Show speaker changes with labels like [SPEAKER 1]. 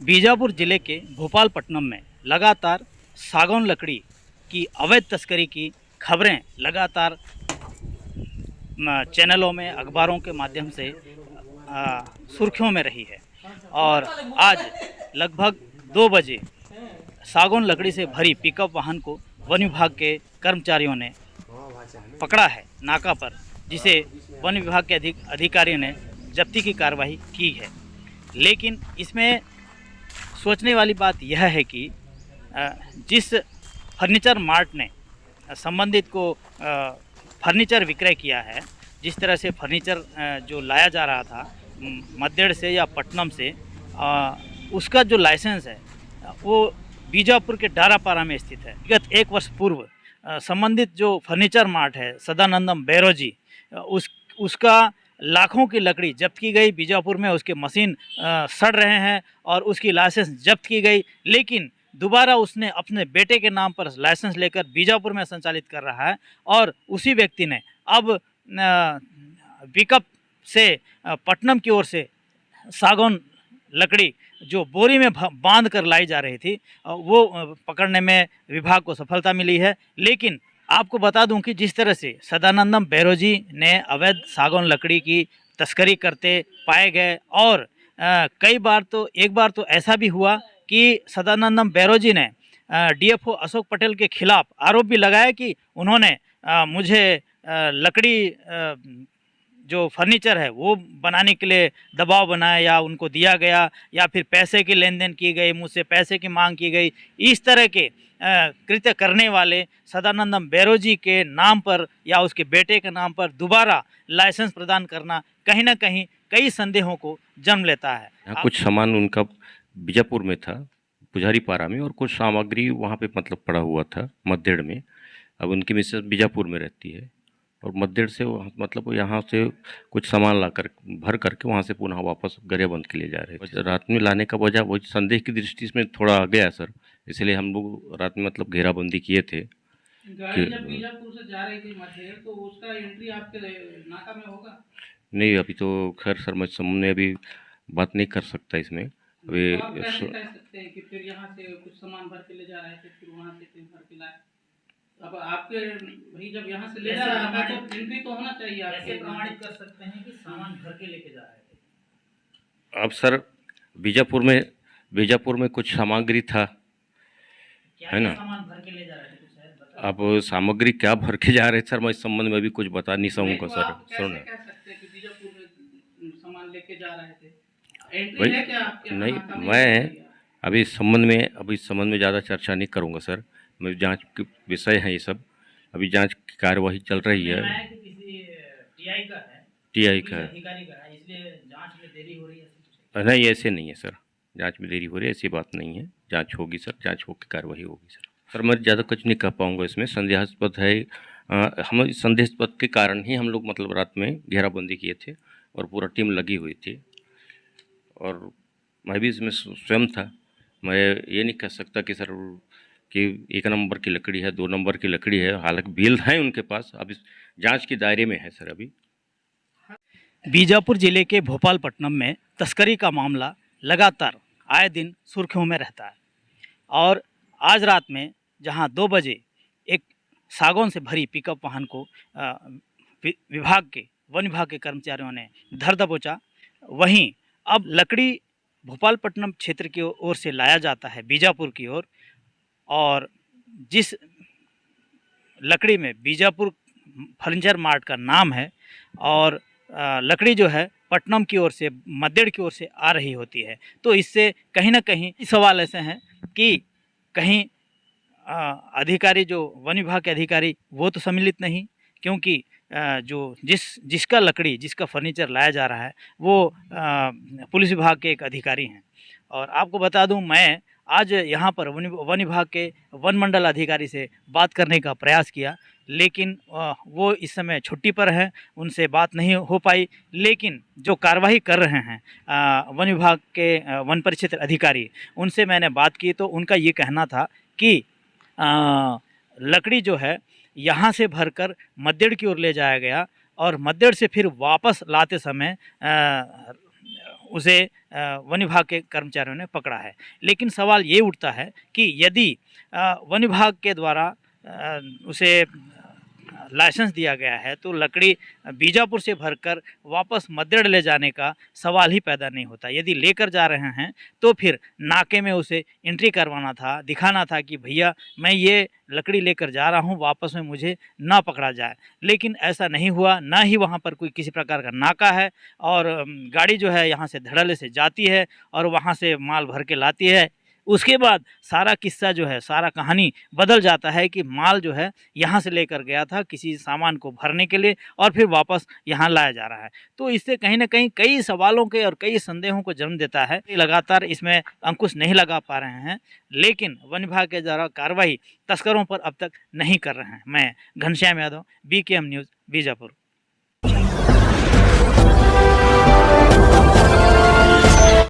[SPEAKER 1] बीजापुर जिले के भोपालपट्टनम में लगातार सागौन लकड़ी की अवैध तस्करी की खबरें लगातार चैनलों में, अखबारों के माध्यम से सुर्खियों में रही है। और आज लगभग 2 बजे सागौन लकड़ी से भरी पिकअप वाहन को वन विभाग के कर्मचारियों ने पकड़ा है नाका पर, जिसे वन विभाग के अधिकारियों ने जब्ती की कार्रवाई की है। लेकिन इसमें सोचने वाली बात यह है कि जिस फर्नीचर मार्ट ने संबंधित को फर्नीचर विक्रय किया है, जिस तरह से फर्नीचर जो लाया जा रहा था मद्देड़ से या पट्टनम से, उसका जो लाइसेंस है वो बीजापुर के डारापारा में स्थित है। विगत 1 वर्ष पूर्व संबंधित जो फर्नीचर मार्ट है सदानंदम बैरोजी, उसका लाखों की लकड़ी जब्त की गई। बीजापुर में उसके मशीन सड़ रहे हैं और उसकी लाइसेंस जब्त की गई, लेकिन दोबारा उसने अपने बेटे के नाम पर लाइसेंस लेकर बीजापुर में संचालित कर रहा है। और उसी व्यक्ति ने अब पिकअप से पट्टनम की ओर से सागौन लकड़ी जो बोरी में बांध कर लाई जा रही थी, वो पकड़ने में विभाग को सफलता मिली है। लेकिन आपको बता दूं कि जिस तरह से सदानंदम बैरोजी ने अवैध सागौन लकड़ी की तस्करी करते पाए गए, और कई बार तो एक बार तो ऐसा भी हुआ कि सदानंदम बैरोजी ने डीएफओ अशोक पटेल के खिलाफ आरोप भी लगाया कि उन्होंने मुझे लकड़ी जो फर्नीचर है वो बनाने के लिए दबाव बनाया या उनको दिया गया, या फिर पैसे की लेन देन की गई, मुझसे पैसे की मांग की गई। इस तरह के कृत्य करने वाले सदानंदम बैरोजी के नाम पर या उसके बेटे के नाम पर दोबारा लाइसेंस प्रदान करना कहीं ना कहीं कई संदेहों को जन्म लेता है।
[SPEAKER 2] कुछ सामान उनका बीजापुर में था, पुजारी पारा में, और कुछ सामग्री वहाँ पे मतलब पड़ा हुआ था मद्देड़ में। अब उनकी मिसेस बीजापुर में रहती है और मद्देड़ से मतलब यहाँ से कुछ सामान लाकर भर करके वहाँ से पुनः वापस गरियाबंद के लिए जा रहे थे। रात में लाने का वजह वही संदेह की दृष्टि में थोड़ा आ गया सर, इसलिए हम लोग रात में मतलब घेराबंदी किए थे।
[SPEAKER 1] गाड़ी जब बीजापुर से जा रही थी मध्य, तो उसका एंट्री आपके नाका में होगा?
[SPEAKER 2] नहीं, अभी तो खैर सर मैं सामने अभी बात नहीं कर सकता इसमें। अभी
[SPEAKER 1] तो कह सकते हैं कि फिर यहाँ से कुछ सामान भर के ले जा रहे थे, फिर वहाँ से फिर भर के लाए। अब आपके भाई जब यहाँ से ले जा रहा था तो एंट्री तो होना चाहिए। आप कैसे प्रमाणित कर सकते हैं कि सामान भर के लेके जा रहे थे?
[SPEAKER 2] अब सर बीजापुर में कुछ सामग्री था, है ना?
[SPEAKER 1] सामान भर के ले जा रहे थे कुछ है, बता।
[SPEAKER 2] अब सामग्री क्या भर के जा रहे थे सर, मैं इस संबंध में भी कुछ बता नहीं सकूँगा सर।
[SPEAKER 1] कैसे कह सकते हैं कि बीजापुर में सामान लेके जा रहे थे? एंट्री
[SPEAKER 2] भाई
[SPEAKER 1] है क्या आपके?
[SPEAKER 2] नहीं, मैं अभी इस संबंध में ज़्यादा चर्चा नहीं करूँगा सर। मैं जांच के विषय है ये सब, अभी जांच की कार्यवाही चल रही है। टीआई का है,
[SPEAKER 1] इसलिए जांच में देरी हो रही है?
[SPEAKER 2] नहीं ऐसे नहीं है सर, जांच में देरी हो रही है ऐसी बात नहीं है। जांच होगी सर, जांच होकर कार्रवाई होगी सर। मैं ज़्यादा कुछ नहीं कह पाऊँगा इसमें, संदेहास्पद है। हम इस संदेहास्पद के कारण ही हम लोग मतलब रात में घेराबंदी किए थे और पूरा टीम लगी हुई थी, और मैं भी इसमें स्वयं था। मैं ये नहीं कह सकता कि सर कि 1 नंबर की लकड़ी है, 2 नंबर की लकड़ी है, हालांकि बिल है उनके पास, अब इस जांच के दायरे में है सर। अभी
[SPEAKER 1] बीजापुर जिले के भोपालपट्टनम में तस्करी का मामला लगातार आए दिन सुर्खियों में रहता है, और आज रात में जहां 2 बजे एक सागौन से भरी पिकअप वाहन को वन विभाग के कर्मचारियों ने धर दबोचा, वहीं अब लकड़ी भोपालपट्टनम क्षेत्र की ओर से लाया जाता है बीजापुर की ओर, और जिस लकड़ी में बीजापुर फर्नीचर मार्ट का नाम है, और लकड़ी जो है पट्टनम की ओर से, मद्देड़ की ओर से आ रही होती है, तो इससे कहीं ना कहीं सवाल ऐसे हैं कि कहीं अधिकारी जो वन विभाग के अधिकारी वो तो सम्मिलित नहीं, क्योंकि जिसका फर्नीचर लाया जा रहा है वो पुलिस विभाग के एक अधिकारी हैं। और आपको बता दूं, मैं आज यहाँ पर वन विभाग के वन मंडल अधिकारी से बात करने का प्रयास किया, लेकिन वो इस समय छुट्टी पर हैं, उनसे बात नहीं हो पाई। लेकिन जो कार्रवाई कर रहे हैं वन विभाग के वन परिक्षेत्र अधिकारी, उनसे मैंने बात की तो उनका ये कहना था कि लकड़ी जो है यहाँ से भरकर मद्देड़ की ओर ले जाया गया, और मद्देड़ से फिर वापस लाते समय उसे वन विभाग के कर्मचारियों ने पकड़ा है। लेकिन सवाल ये उठता है कि यदि वन विभाग के द्वारा उसे लाइसेंस दिया गया है तो लकड़ी बीजापुर से भरकर वापस मद्रेड़ ले जाने का सवाल ही पैदा नहीं होता। यदि लेकर जा रहे हैं तो फिर नाके में उसे एंट्री करवाना था, दिखाना था कि भैया मैं ये लकड़ी लेकर जा रहा हूँ, वापस में मुझे ना पकड़ा जाए। लेकिन ऐसा नहीं हुआ, ना ही वहाँ पर कोई किसी प्रकार का नाका है और गाड़ी जो है यहाँ से धड़ल्ले से जाती है और वहाँ से माल भर के लाती है। उसके बाद सारा किस्सा जो है, सारा कहानी बदल जाता है कि माल जो है यहाँ से लेकर गया था किसी सामान को भरने के लिए और फिर वापस यहाँ लाया जा रहा है। तो इससे कहीं ना कहीं कई सवालों के और कई संदेहों को जन्म देता है। लगातार इसमें अंकुश नहीं लगा पा रहे हैं, लेकिन वन विभाग के द्वारा कार्रवाई तस्करों पर अब तक नहीं कर रहे हैं। मैं घनश्याम यादव, BKM न्यूज़, बीजापुर।